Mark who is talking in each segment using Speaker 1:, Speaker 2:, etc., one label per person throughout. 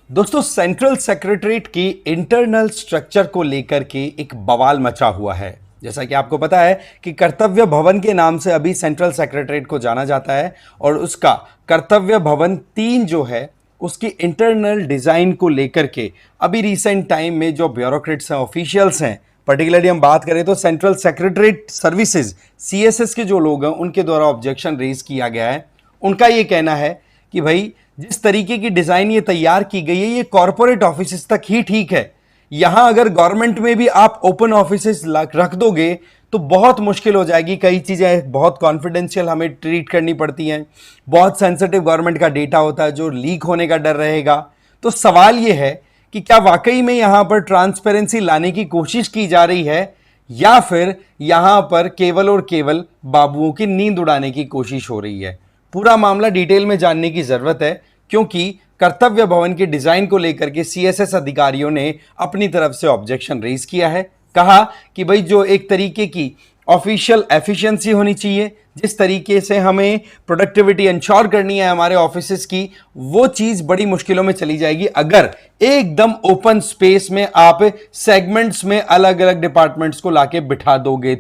Speaker 1: दोस्तों, central secretariat की internal structure को लेकर के एक बवाल मचा हुआ है। जैसा कि आपको पता है कि कर्तव्य भवन के नाम से अभी सेंट्रल सेक्रेटरीट को जाना जाता है और उसका कर्तव्य भवन 3 जो है उसकी इंटरनल डिजाइन को लेकर के अभी रिसेंट टाइम में जो ब्यूरोक्रेट्स हैं, ऑफिशियल्स हैं, पर्टिकुलरली हम बात करें तो सेंट्रल सेक्रेटरीट सर्विसेज सीएसएस के जो लोग हैं उनके द्वारा ऑब्जेक्शन रेज किया गया है। उनका ये कहना है कि भाई जिस तरीके की डिजाइन ये तैयार की गई है ये कॉरपोरेट ऑफिसेस तक ही ठीक है। यहां अगर गवर्नमेंट में भी आप ओपन ऑफिसेस रख दोगे तो बहुत मुश्किल हो जाएगी। कई चीजें बहुत कॉन्फिडेंशियल हमें ट्रीट करनी पड़ती हैं, बहुत सेंसिटिव गवर्नमेंट का डेटा होता है जो लीक होने का डर रहेगा। तो सवाल यह है कि क्या वाकई में यहां पर ट्रांसपेरेंसी लाने की कोशिश की जा रही है या फिर यहां पर केवल और केवल बाबुओं की नींद उड़ाने की कोशिश हो रही है। पूरा मामला डिटेल में जानने की जरूरत है क्योंकि कर्तव्य भवन के डिजाइन को लेकर के सीएसएस अधिकारियों ने अपनी तरफ से ऑब्जेक्शन रेज किया है। कहा कि भाई जो एक तरीके की ऑफिशियल एफिशिएंसी होनी चाहिए, जिस तरीके से हमें प्रोडक्टिविटी इंश्योर करनी है हमारे ऑफिसेस की, वो चीज बड़ी मुश्किलों में चली जाएगी अगर एकदम ओपन स्पेस में आप सेगमेंट्स में अलग अलग डिपार्टमेंट्स को लाके बिठा दोगे।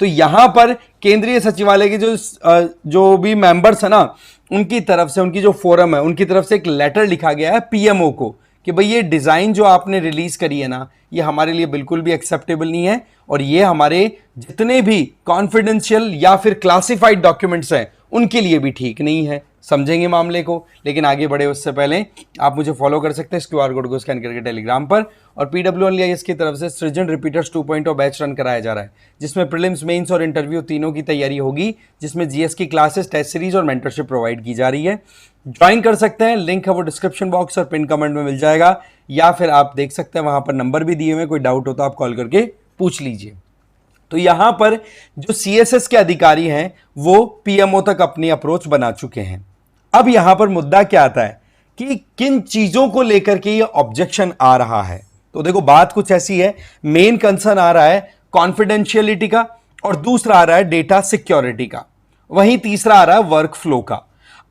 Speaker 1: तो यहां पर केंद्रीय सचिवालय के जो भी मेंबर्स है ना, उनकी तरफ से, उनकी जो फोरम है उनकी तरफ से एक लेटर लिखा गया है पीएमओ को कि भाई ये डिजाइन जो आपने रिलीज करी है ना, ये हमारे लिए बिल्कुल भी एक्सेप्टेबल नहीं है और ये हमारे जितने भी कॉन्फिडेंशियल या फिर क्लासिफाइड डॉक्यूमेंट्स हैं उनके लिए भी ठीक नहीं है। समझेंगे मामले को, लेकिन आगे बढ़े उससे पहले आप मुझे फॉलो कर सकते हैं इस क्यूआर कोड को स्कैन करके टेलीग्राम पर। और PWIS की तरफ से सृजन रिपीटर्स 2.0 बैच रन कराया जा रहा है जिसमें प्रीलिम्स, मेंस और इंटरव्यू तीनों की तैयारी होगी, जिसमें जीएस की क्लासेस, टेस्ट सीरीज और मेंटरशिप प्रोवाइड की जा रही है। ज्वाइन कर सकते हैं, लिंक है वो डिस्क्रिप्शन बॉक्स और पिन कमेंट में मिल जाएगा, या फिर आप देख सकते हैं वहां पर नंबर भी दिए हुए, कोई डाउट हो तो आप कॉल करके पूछ लीजिए। तो यहां पर जो सीएसएस के अधिकारी हैं वो पीएमओ तक अपनी अप्रोच बना चुके हैं। अब यहां पर मुद्दा क्या आता है कि किन चीजों को लेकर के ये ऑब्जेक्शन आ रहा है। तो देखो बात कुछ ऐसी है, मेन कंसर्न आ रहा है कॉन्फिडेंशियलिटी का और दूसरा आ रहा है डेटा सिक्योरिटी का, वहीं तीसरा आ रहा है वर्क फ्लो का।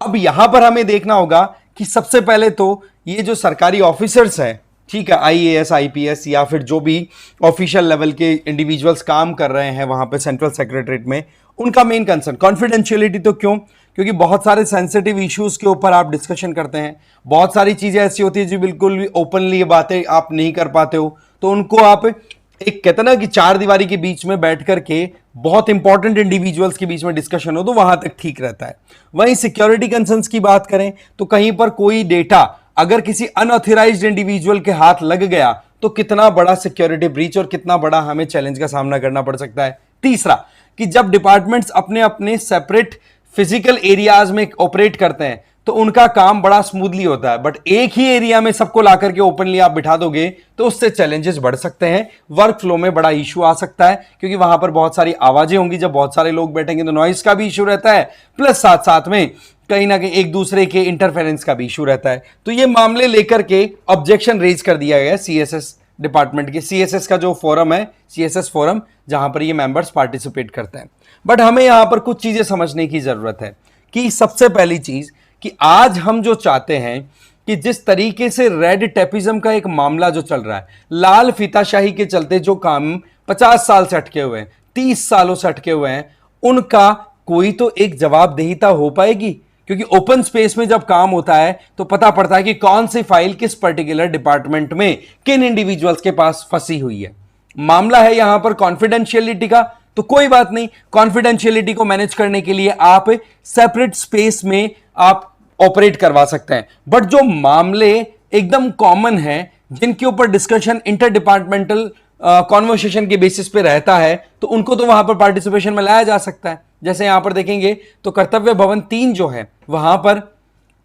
Speaker 1: अब यहां पर हमें देखना होगा कि सबसे पहले तो ये जो सरकारी ऑफिसर्स हैं, ठीक है, आईएएस, आईपीएस या फिर जो भी ऑफिशियल लेवल के इंडिविजुअल्स काम कर रहे हैं वहां पे सेंट्रल सेक्रेटरीट में, उनका मेन कंसर्न कॉन्फिडेंशियलिटी। तो क्यों? क्योंकि बहुत सारे सेंसिटिव इश्यूज के ऊपर आप डिस्कशन करते हैं, बहुत सारी चीजें ऐसी होती है जो बिल्कुल भी ओपनली ये बातें आप नहीं कर पाते हो, तो उनको आप एक कहते ना कि चार दीवारी के बीच में बैठ करके बहुत इंपॉर्टेंट इंडिविजुअल्स के बीच में डिस्कशन हो तो वहां तक ठीक रहता है। वहीं सिक्योरिटी कंसर्न्स की बात करें तो कहीं पर कोई डेटा अगर किसी अनऑथराइज्ड इंडिविजुअल के हाथ लग गया तो कितना बड़ा सिक्योरिटी ब्रीच और कितना बड़ा हमें चैलेंज का सामना करना पड़ सकता है। तीसरा कि जब डिपार्टमेंट्स अपने अपने सेपरेट फिजिकल एरियाज में ऑपरेट करते हैं तो उनका काम बड़ा स्मूथली होता है, बट एक ही एरिया में सबको ला करके ओपनली आप बिठा दोगे तो उससे चैलेंजेस बढ़ सकते हैं, वर्क फ्लो में बड़ा इशू आ सकता है क्योंकि वहां पर बहुत सारी आवाजें होंगी, जब बहुत सारे लोग बैठेंगे तो नॉइस का भी इशू रहता है, प्लस साथ साथ में कहीं ना कहीं एक दूसरे के इंटरफेरेंस का भी इशू रहता है। तो ये मामले लेकर के ऑब्जेक्शन रेज कर दिया गया सीएसएस डिपार्टमेंट के, सीएसएस का जो फोरम है, सीएसएस फोरम, जहां पर ये मेंबर्स पार्टिसिपेट करते हैं। बट हमें यहां पर कुछ चीजें समझने की जरूरत है कि सबसे पहली चीज कि आज हम जो चाहते हैं कि जिस तरीके से रेड टेपिज्म का एक मामला जो चल रहा है, लाल फीताशाही के चलते जो काम 50 साल से अटके हुए हैं, 30 सालों से अटके हुए हैं, उनका कोई तो एक जवाबदेहिता हो पाएगी। क्योंकि ओपन स्पेस में जब काम होता है तो पता पड़ता है कि कौन सी फाइल किस पर्टिकुलर डिपार्टमेंट में किन इंडिविजुअल्स के पास फंसी हुई है। मामला है यहां पर कॉन्फिडेंशियलिटी का, तो कोई बात नहीं, कॉन्फिडेंशियलिटी को मैनेज करने के लिए आप सेपरेट स्पेस में आप ऑपरेट करवा सकते हैं। बट जो मामले एकदम कॉमन है, जिनके ऊपर डिस्कशन इंटर डिपार्टमेंटल कॉन्वर्सेशन के बेसिस पे रहता है, तो उनको तो वहां पर पार्टिसिपेशन में लाया जा सकता है। जैसे यहां पर देखेंगे तो कर्तव्य भवन 3 जो है वहां पर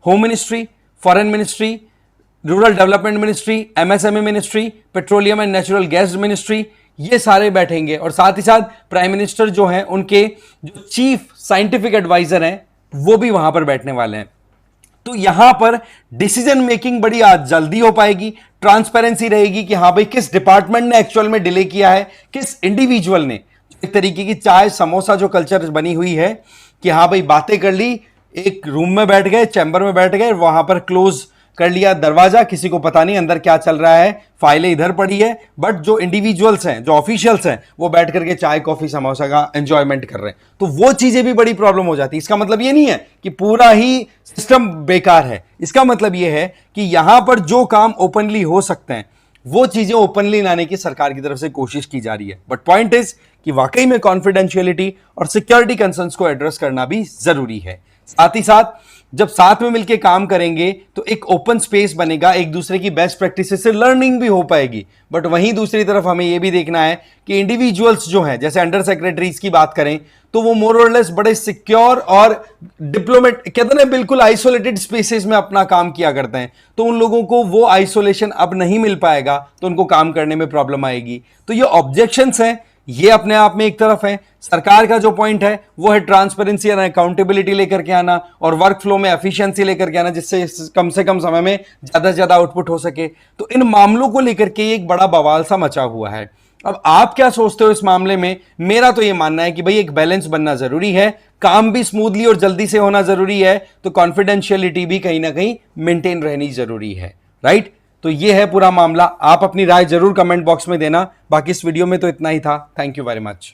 Speaker 1: home ministry, foreign ministry, rural development ministry, MSME ministry, petroleum and natural gas ministry, ये सारे बैठेंगे और साथ ही साथ प्राइम मिनिस्टर जो हैं उनके जो चीफ साइंटिफिक एडवाइजर हैं वो भी वहां पर बैठने वाले हैं। तो यहां पर डिसीजन मेकिंग बड़ी आज जल्दी हो पाएगी, ट्रांसपेरेंसी रहेगी कि हाँ भाई किस डिपार्टमेंट ने एक्चुअल में डिले किया है, किस इंडिविजुअल ने। एक तरीके की चाय समोसा जो कल्चर बनी हुई है कि हाँ भाई बातें कर ली, एक रूम में बैठ गए, चैम्बर में बैठ गए, वहां पर क्लोज कर लिया दरवाजा, किसी को पता नहीं अंदर क्या चल रहा है, फाइलें इधर पड़ी है, बट जो इंडिविजुअल्स हैं, जो ऑफिशियल्स हैं, वो बैठ करके चाय कॉफी समोसा का एंजॉयमेंट कर रहे हैं। तो वो चीजें भी बड़ी प्रॉब्लम हो जाती है। इसका मतलब ये नहीं है कि पूरा ही सिस्टम बेकार है, इसका मतलब ये है कि यहां पर जो काम ओपनली हो सकते हैं वो चीजें ओपनली लाने की सरकार की तरफ से कोशिश की जा रही है। बट पॉइंट इज कि वाकई में कॉन्फिडेंशियलिटी और सिक्योरिटी कंसर्न्स को एड्रेस करना भी जरूरी है। साथ ही साथ जब साथ में मिलकर काम करेंगे तो एक ओपन स्पेस बनेगा, एक दूसरे की बेस्ट प्रैक्टिसेस से लर्निंग भी हो पाएगी। बट वहीं दूसरी तरफ हमें यह भी देखना है कि इंडिविजुअल्स जो हैं, जैसे अंडर सेक्रेटरीज की बात करें तो वो मोर और लेस बड़े सिक्योर और डिप्लोमेट कहते हैं बिल्कुल आइसोलेटेड स्पेसेस में अपना काम किया करते हैं। तो उन लोगों को वो आइसोलेशन अब नहीं मिल पाएगा, तो उनको काम करने में प्रॉब्लम आएगी। तो ये ऑब्जेक्शंस हैं, ये अपने आप में एक तरफ है। सरकार का जो पॉइंट है वो है ट्रांसपेरेंसी और अकाउंटेबिलिटी लेकर के आना और वर्क फ्लो में एफिशिएंसी लेकर के आना, जिससे से कम समय में ज्यादा से ज्यादा आउटपुट हो सके। तो इन मामलों को लेकर के एक बड़ा बवाल सा मचा हुआ है। अब आप क्या सोचते हो इस मामले में? मेरा तो यह मानना है कि भाई एक बैलेंस बनना जरूरी है, काम भी स्मूथली और जल्दी से होना जरूरी है, तो कॉन्फिडेंशियलिटी भी कहीं ना कहीं मेंटेन रहनी जरूरी है, राइट? तो ये है पूरा मामला। आप अपनी राय जरूर कमेंट बॉक्स में देना। बाकी इस वीडियो में तो इतना ही था। Thank you very much.